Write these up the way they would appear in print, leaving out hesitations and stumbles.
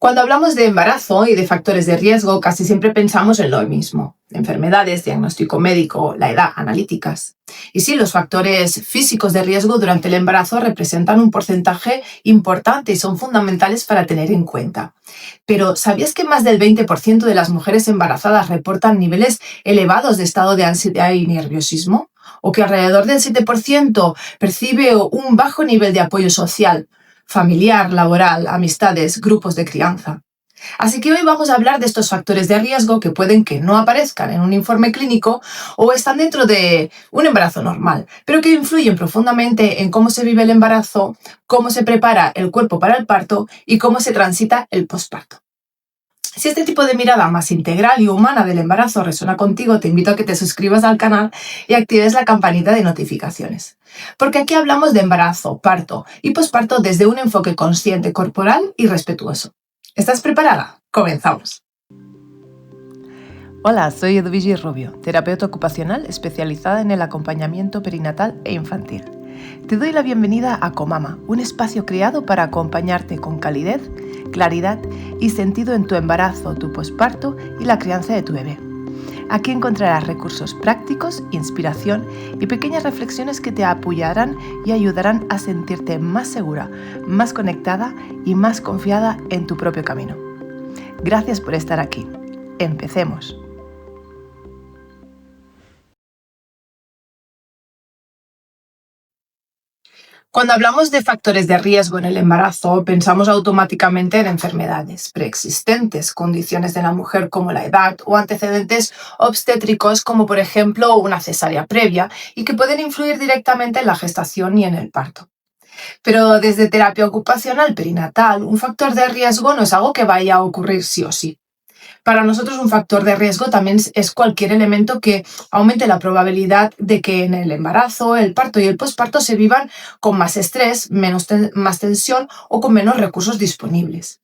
Cuando hablamos de embarazo y de factores de riesgo, casi siempre pensamos en lo mismo: enfermedades, diagnóstico médico, la edad, analíticas. Y sí, los factores físicos de riesgo durante el embarazo representan un porcentaje importante y son fundamentales para tener en cuenta. Pero ¿sabías que más del 20% de las mujeres embarazadas reportan niveles elevados de estado de ansiedad y nerviosismo? ¿O que alrededor del 7% percibe un bajo nivel de apoyo social, familiar, laboral, amistades, grupos de crianza? Así que hoy vamos a hablar de estos factores de riesgo que pueden que no aparezcan en un informe clínico o están dentro de un embarazo normal, pero que influyen profundamente en cómo se vive el embarazo, cómo se prepara el cuerpo para el parto y cómo se transita el posparto. Si este tipo de mirada más integral y humana del embarazo resuena contigo, te invito a que te suscribas al canal y actives la campanita de notificaciones. Porque aquí hablamos de embarazo, parto y posparto desde un enfoque consciente, corporal y respetuoso. ¿Estás preparada? Comenzamos. Hola, soy Edvigi Rubio, terapeuta ocupacional especializada en el acompañamiento perinatal e infantil. Te doy la bienvenida a Comama, un espacio creado para acompañarte con calidez, claridad y sentido en tu embarazo, tu posparto y la crianza de tu bebé. Aquí encontrarás recursos prácticos, inspiración y pequeñas reflexiones que te apoyarán y ayudarán a sentirte más segura, más conectada y más confiada en tu propio camino. Gracias por estar aquí. Empecemos. Cuando hablamos de factores de riesgo en el embarazo, pensamos automáticamente en enfermedades preexistentes, condiciones de la mujer como la edad o antecedentes obstétricos como por ejemplo una cesárea previa y que pueden influir directamente en la gestación y en el parto. Pero desde terapia ocupacional perinatal, un factor de riesgo no es algo que vaya a ocurrir sí o sí. Para nosotros un factor de riesgo también es cualquier elemento que aumente la probabilidad de que en el embarazo, el parto y el posparto se vivan con más estrés, más tensión o con menos recursos disponibles.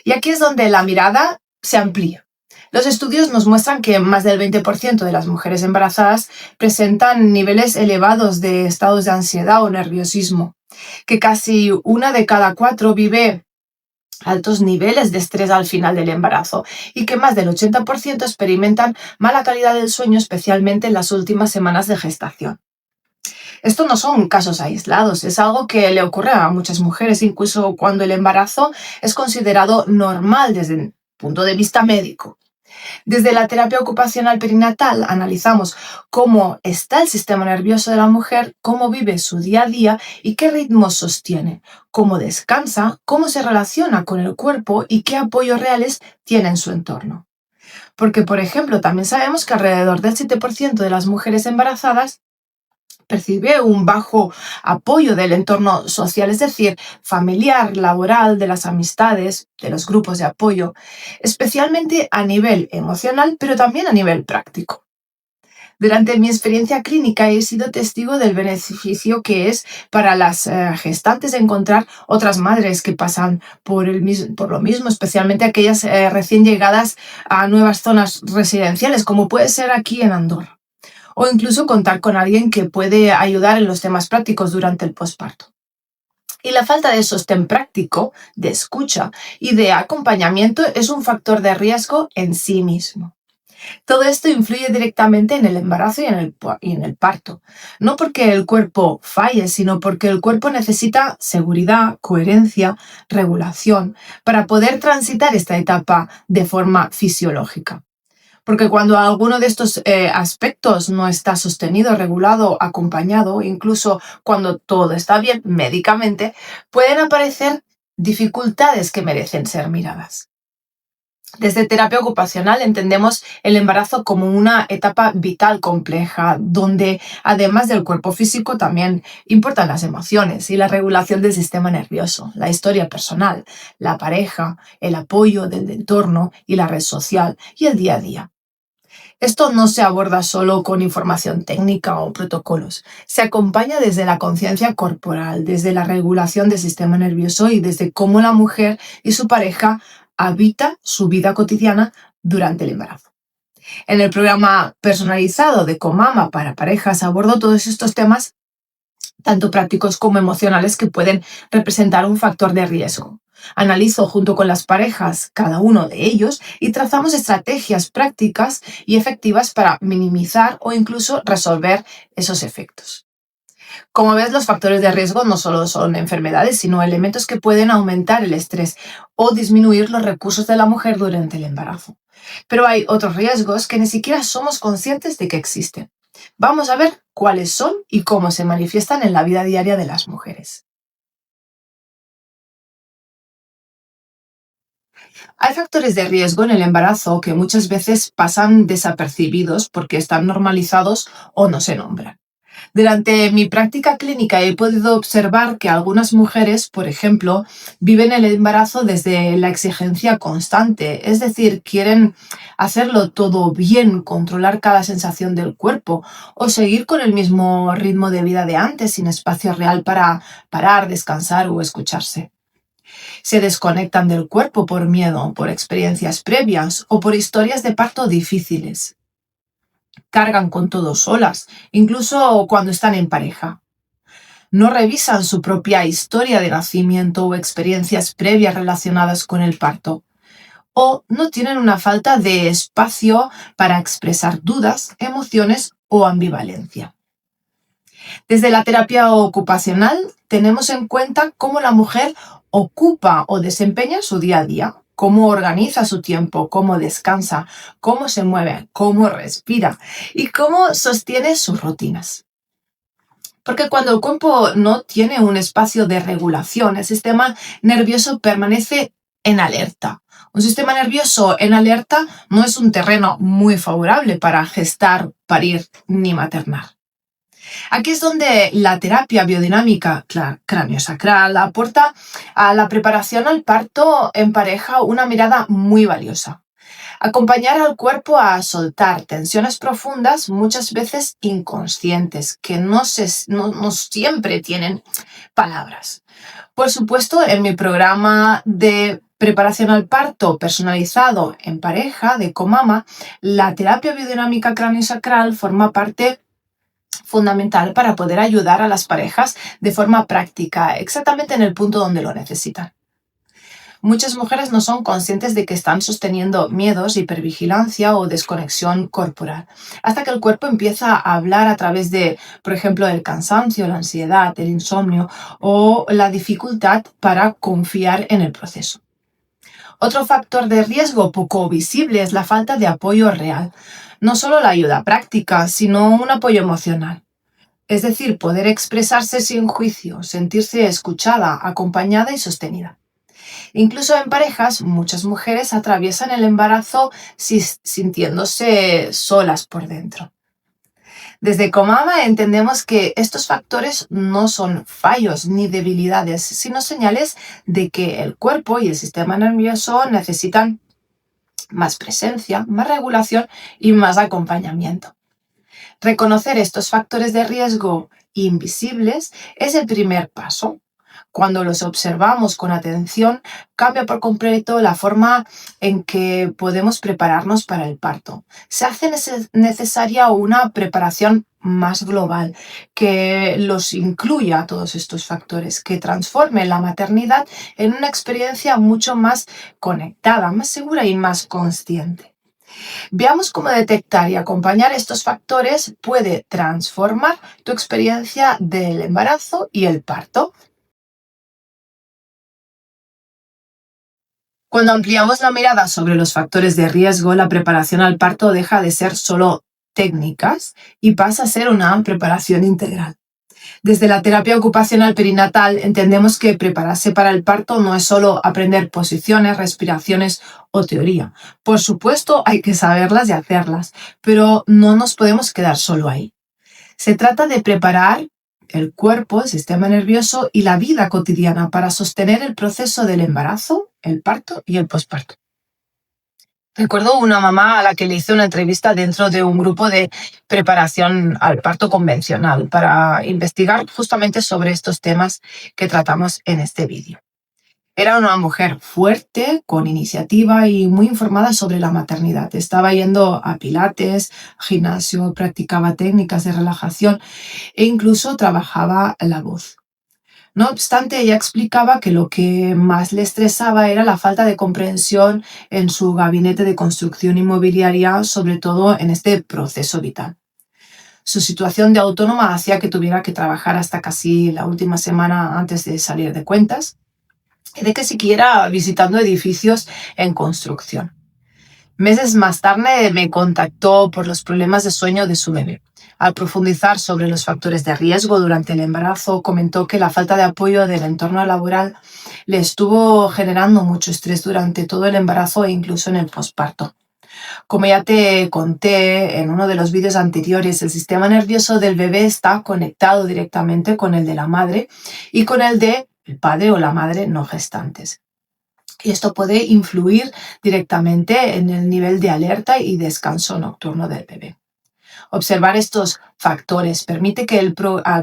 Y aquí es donde la mirada se amplía. Los estudios nos muestran que más del 20% de las mujeres embarazadas presentan niveles elevados de estados de ansiedad o nerviosismo, que casi una de cada cuatro vive altos niveles de estrés al final del embarazo y que más del 80% experimentan mala calidad del sueño, especialmente en las últimas semanas de gestación. Esto no son casos aislados, es algo que le ocurre a muchas mujeres, incluso cuando el embarazo es considerado normal desde el punto de vista médico. Desde la terapia ocupacional perinatal analizamos cómo está el sistema nervioso de la mujer, cómo vive su día a día y qué ritmos sostiene, cómo descansa, cómo se relaciona con el cuerpo y qué apoyos reales tiene en su entorno. Porque, por ejemplo, también sabemos que alrededor del 7% de las mujeres embarazadas percibe un bajo apoyo del entorno social, es decir, familiar, laboral, de las amistades, de los grupos de apoyo, especialmente a nivel emocional, pero también a nivel práctico. Durante mi experiencia clínica he sido testigo del beneficio que es para las gestantes encontrar otras madres que pasan por lo mismo, especialmente aquellas recién llegadas a nuevas zonas residenciales, como puede ser aquí en Andorra, o incluso contar con alguien que puede ayudar en los temas prácticos durante el posparto. Y la falta de sostén práctico, de escucha y de acompañamiento es un factor de riesgo en sí mismo. Todo esto influye directamente en el embarazo y en el parto. No porque el cuerpo falle, sino porque el cuerpo necesita seguridad, coherencia, regulación para poder transitar esta etapa de forma fisiológica. Porque cuando alguno de estos aspectos no está sostenido, regulado, acompañado, incluso cuando todo está bien médicamente, pueden aparecer dificultades que merecen ser miradas. Desde terapia ocupacional entendemos el embarazo como una etapa vital compleja, donde además del cuerpo físico también importan las emociones y la regulación del sistema nervioso, la historia personal, la pareja, el apoyo del entorno y la red social y el día a día. Esto no se aborda solo con información técnica o protocolos. Se acompaña desde la conciencia corporal, desde la regulación del sistema nervioso y desde cómo la mujer y su pareja habita su vida cotidiana durante el embarazo. En el programa personalizado de Comama para parejas abordo todos estos temas, tanto prácticos como emocionales, que pueden representar un factor de riesgo. Analizo junto con las parejas cada uno de ellos y trazamos estrategias prácticas y efectivas para minimizar o incluso resolver esos efectos. Como ves, los factores de riesgo no solo son enfermedades, sino elementos que pueden aumentar el estrés o disminuir los recursos de la mujer durante el embarazo. Pero hay otros riesgos que ni siquiera somos conscientes de que existen. Vamos a ver cuáles son y cómo se manifiestan en la vida diaria de las mujeres. Hay factores de riesgo en el embarazo que muchas veces pasan desapercibidos porque están normalizados o no se nombran. Durante mi práctica clínica he podido observar que algunas mujeres, por ejemplo, viven el embarazo desde la exigencia constante, es decir, quieren hacerlo todo bien, controlar cada sensación del cuerpo o seguir con el mismo ritmo de vida de antes sin espacio real para parar, descansar o escucharse. Se desconectan del cuerpo por miedo, por experiencias previas o por historias de parto difíciles. Cargan con todo solas, incluso cuando están en pareja. No revisan su propia historia de nacimiento o experiencias previas relacionadas con el parto. O no tienen una falta de espacio para expresar dudas, emociones o ambivalencia. Desde la terapia ocupacional tenemos en cuenta cómo la mujer ocupa o desempeña su día a día, cómo organiza su tiempo, cómo descansa, cómo se mueve, cómo respira y cómo sostiene sus rutinas. Porque cuando el cuerpo no tiene un espacio de regulación, el sistema nervioso permanece en alerta. Un sistema nervioso en alerta no es un terreno muy favorable para gestar, parir ni maternar. Aquí es donde la terapia biodinámica craneosacral aporta a la preparación al parto en pareja una mirada muy valiosa. Acompañar al cuerpo a soltar tensiones profundas, muchas veces inconscientes, que no siempre tienen palabras. Por supuesto, en mi programa de preparación al parto personalizado en pareja de Comama, la terapia biodinámica craneosacral forma parte fundamental para poder ayudar a las parejas de forma práctica, exactamente en el punto donde lo necesitan. Muchas mujeres no son conscientes de que están sosteniendo miedos, hipervigilancia o desconexión corporal, hasta que el cuerpo empieza a hablar a través de, por ejemplo, el cansancio, la ansiedad, el insomnio o la dificultad para confiar en el proceso. Otro factor de riesgo poco visible es la falta de apoyo real. No solo la ayuda práctica, sino un apoyo emocional. Es decir, poder expresarse sin juicio, sentirse escuchada, acompañada y sostenida. Incluso en parejas, muchas mujeres atraviesan el embarazo sintiéndose solas por dentro. Desde Comama entendemos que estos factores no son fallos ni debilidades, sino señales de que el cuerpo y el sistema nervioso necesitan más presencia, más regulación y más acompañamiento. Reconocer estos factores de riesgo invisibles es el primer paso. Cuando los observamos con atención, cambia por completo la forma en que podemos prepararnos para el parto. Se hace necesaria una preparación más global, que los incluya a todos estos factores, que transforme la maternidad en una experiencia mucho más conectada, más segura y más consciente. Veamos cómo detectar y acompañar estos factores puede transformar tu experiencia del embarazo y el parto. Cuando ampliamos la mirada sobre los factores de riesgo, la preparación al parto deja de ser solo técnicas y pasa a ser una preparación integral. Desde la terapia ocupacional perinatal entendemos que prepararse para el parto no es solo aprender posiciones, respiraciones o teoría. Por supuesto, hay que saberlas y hacerlas, pero no nos podemos quedar solo ahí. Se trata de preparar el cuerpo, el sistema nervioso y la vida cotidiana para sostener el proceso del embarazo, el parto y el posparto. Recuerdo una mamá a la que le hice una entrevista dentro de un grupo de preparación al parto convencional para investigar justamente sobre estos temas que tratamos en este vídeo. Era una mujer fuerte, con iniciativa y muy informada sobre la maternidad. Estaba yendo a pilates, gimnasio, practicaba técnicas de relajación e incluso trabajaba la voz. No obstante, ella explicaba que lo que más le estresaba era la falta de comprensión en su gabinete de construcción inmobiliaria, sobre todo en este proceso vital. Su situación de autónoma hacía que tuviera que trabajar hasta casi la última semana antes de salir de cuentas, y de que siguiera visitando edificios en construcción. Meses más tarde me contactó por los problemas de sueño de su bebé. Al profundizar sobre los factores de riesgo durante el embarazo, comentó que la falta de apoyo del entorno laboral le estuvo generando mucho estrés durante todo el embarazo e incluso en el posparto. Como ya te conté en uno de los vídeos anteriores, el sistema nervioso del bebé está conectado directamente con el de la madre y con el de el padre o la madre no gestantes. Y esto puede influir directamente en el nivel de alerta y descanso nocturno del bebé. Observar estos factores permite que al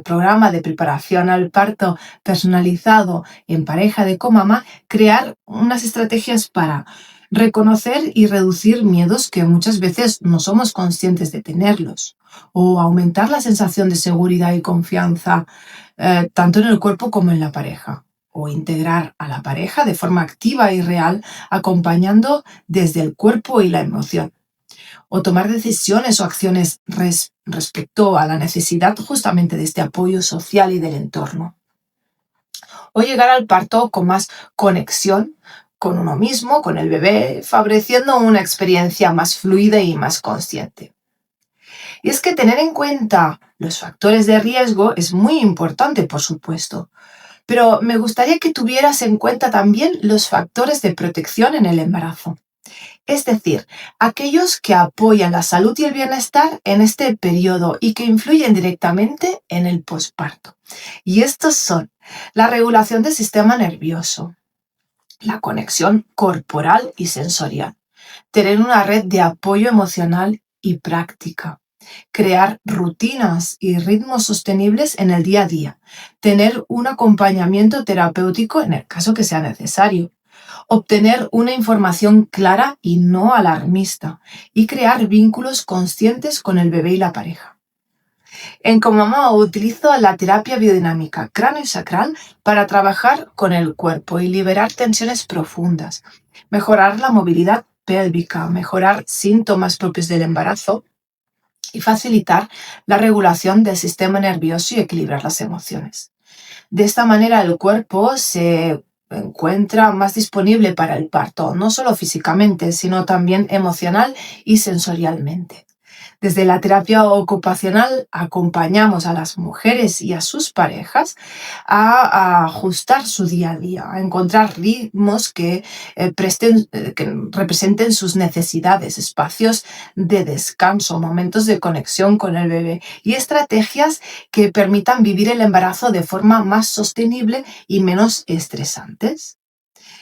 programa de preparación al parto personalizado en pareja de Comama crear unas estrategias para reconocer y reducir miedos que muchas veces no somos conscientes de tenerlos, o aumentar la sensación de seguridad y confianza tanto en el cuerpo como en la pareja, o integrar a la pareja de forma activa y real, acompañando desde el cuerpo y la emoción, o tomar decisiones o acciones respecto a la necesidad justamente de este apoyo social y del entorno, o llegar al parto con más conexión con uno mismo, con el bebé, favoreciendo una experiencia más fluida y más consciente. Y es que tener en cuenta los factores de riesgo es muy importante, por supuesto, pero me gustaría que tuvieras en cuenta también los factores de protección en el embarazo. Es decir, aquellos que apoyan la salud y el bienestar en este periodo y que influyen directamente en el posparto. Y estos son la regulación del sistema nervioso, la conexión corporal y sensorial, tener una red de apoyo emocional y práctica, crear rutinas y ritmos sostenibles en el día a día, tener un acompañamiento terapéutico en el caso que sea necesario, obtener una información clara y no alarmista, y crear vínculos conscientes con el bebé y la pareja. En Comama utilizo la terapia biodinámica cráneo-sacral para trabajar con el cuerpo y liberar tensiones profundas, mejorar la movilidad pélvica, mejorar síntomas propios del embarazo y facilitar la regulación del sistema nervioso y equilibrar las emociones. De esta manera el cuerpo se encuentra más disponible para el parto, no solo físicamente, sino también emocional y sensorialmente. Desde la terapia ocupacional acompañamos a las mujeres y a sus parejas a ajustar su día a día, a encontrar ritmos que representen sus necesidades, espacios de descanso, momentos de conexión con el bebé y estrategias que permitan vivir el embarazo de forma más sostenible y menos estresantes.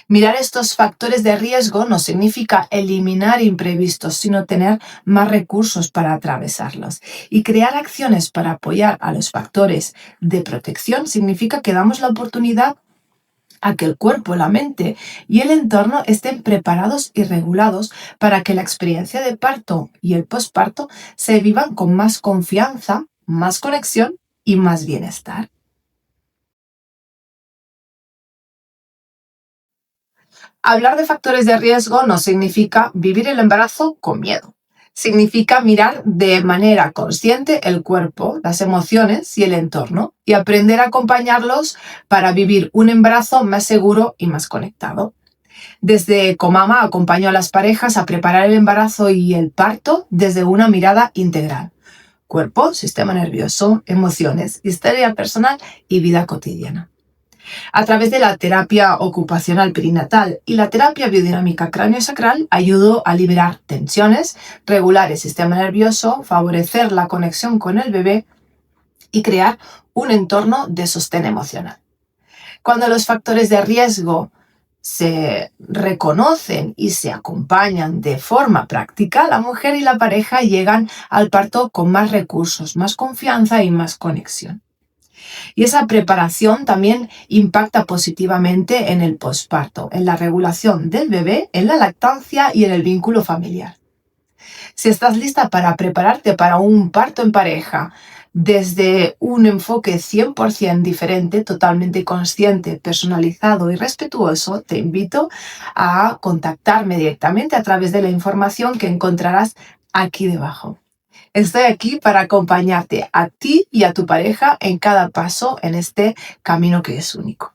Mirar estos factores de riesgo no significa eliminar imprevistos, sino tener más recursos para atravesarlos. Y crear acciones para apoyar a los factores de protección significa que damos la oportunidad a que el cuerpo, la mente y el entorno estén preparados y regulados para que la experiencia de parto y el posparto se vivan con más confianza, más conexión y más bienestar. Hablar de factores de riesgo no significa vivir el embarazo con miedo. Significa mirar de manera consciente el cuerpo, las emociones y el entorno y aprender a acompañarlos para vivir un embarazo más seguro y más conectado. Desde Comama acompaño a las parejas a preparar el embarazo y el parto desde una mirada integral. Cuerpo, sistema nervioso, emociones, historia personal y vida cotidiana. A través de la terapia ocupacional perinatal y la terapia biodinámica cráneo-sacral ayudo a liberar tensiones, regular el sistema nervioso, favorecer la conexión con el bebé y crear un entorno de sostén emocional. Cuando los factores de riesgo se reconocen y se acompañan de forma práctica, la mujer y la pareja llegan al parto con más recursos, más confianza y más conexión. Y esa preparación también impacta positivamente en el posparto, en la regulación del bebé, en la lactancia y en el vínculo familiar. Si estás lista para prepararte para un parto en pareja, Desde un enfoque 100% diferente, totalmente consciente, personalizado y respetuoso, te invito a contactarme directamente a través de la información que encontrarás aquí debajo. Estoy aquí para acompañarte a ti y a tu pareja en cada paso en este camino que es único.